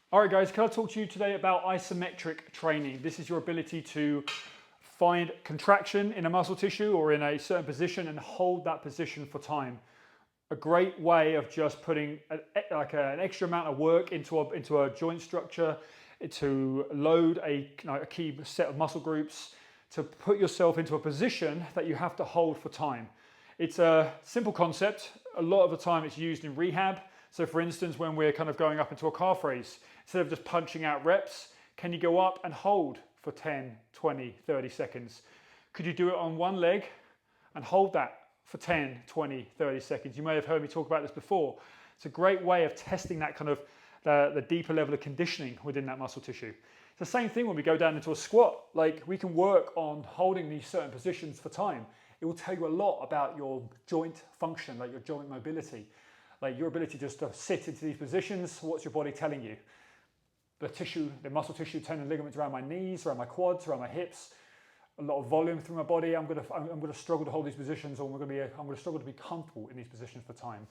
All right, guys, can I talk to you today about isometric training? This is your ability to find contraction in a muscle tissue or in a certain position and hold that position for time. A great way of just putting an extra amount of work into a joint structure, to load a key set of muscle groups, to put yourself into a position that you have to hold for time. It's a simple concept. A lot of the time it's used in rehab. So for instance, when we're kind of going up into a calf raise, instead of just punching out reps, can you go up and hold for 10, 20, 30 seconds? Could you do it on one leg and hold that for 10, 20, 30 seconds? You may have heard me talk about this before. It's a great way of testing that kind of the deeper level of conditioning within that muscle tissue. It's the same thing when we go down into a squat. Like, we can work on holding these certain positions for time. It will tell you a lot about your joint function, like your joint mobility, like your ability just to sit into these positions. What's your body telling you? The muscle tissue, tendon, ligaments around my knees, around my quads, around my hips, a lot of volume through my body. I'm going to struggle to hold these positions, or I'm going to struggle to be comfortable in these positions for time.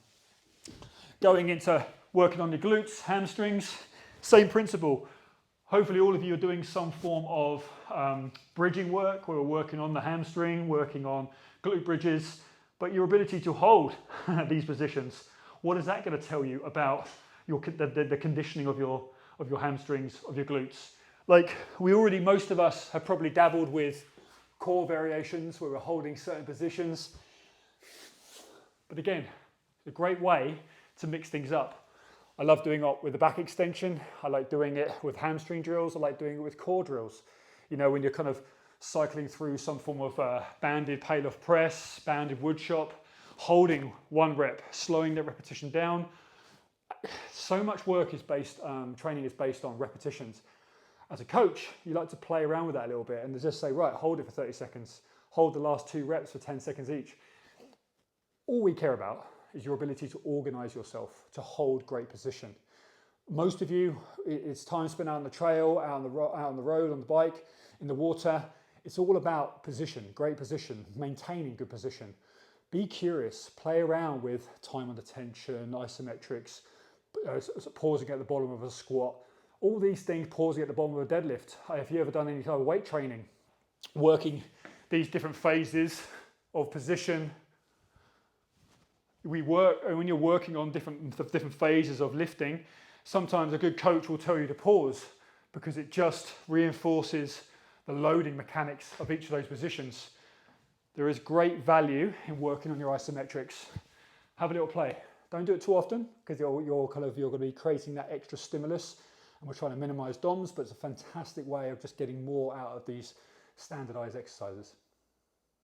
Going into working on your glutes, hamstrings, same principle. Hopefully all of you are doing some form of bridging work, where we're working on the hamstring, working on glute bridges, but your ability to hold these positions, what is that going to tell you about the conditioning of your hamstrings, of your glutes? Like, most of us have probably dabbled with core variations where we're holding certain positions. But again, it's a great way to mix things up. I love doing it with the back extension. I like doing it with hamstring drills. I like doing it with core drills. You know, when you're kind of cycling through some form of banded pail-off press, banded wood chop, holding one rep, slowing the repetition down. So much work is training is based on repetitions. As a coach, you like to play around with that a little bit and just say, right, hold it for 30 seconds, hold the last 2 reps for 10 seconds each. All we care about is your ability to organize yourself to hold great position. Most of you, it's time spent out on the trail, out on the road, on the bike, in the water. It's all about position, great position, maintaining good position. Be curious, play around with time under tension, isometrics, pausing at the bottom of a squat. All these things, pausing at the bottom of a deadlift. Have you ever done any kind of weight training? Working these different phases of position. When you're working on different phases of lifting, sometimes a good coach will tell you to pause because it just reinforces the loading mechanics of each of those positions. There is great value in working on your isometrics. Have a little play. Don't do it too often because you're going to be creating that extra stimulus, and we're trying to minimize DOMs, but it's a fantastic way of just getting more out of these standardized exercises.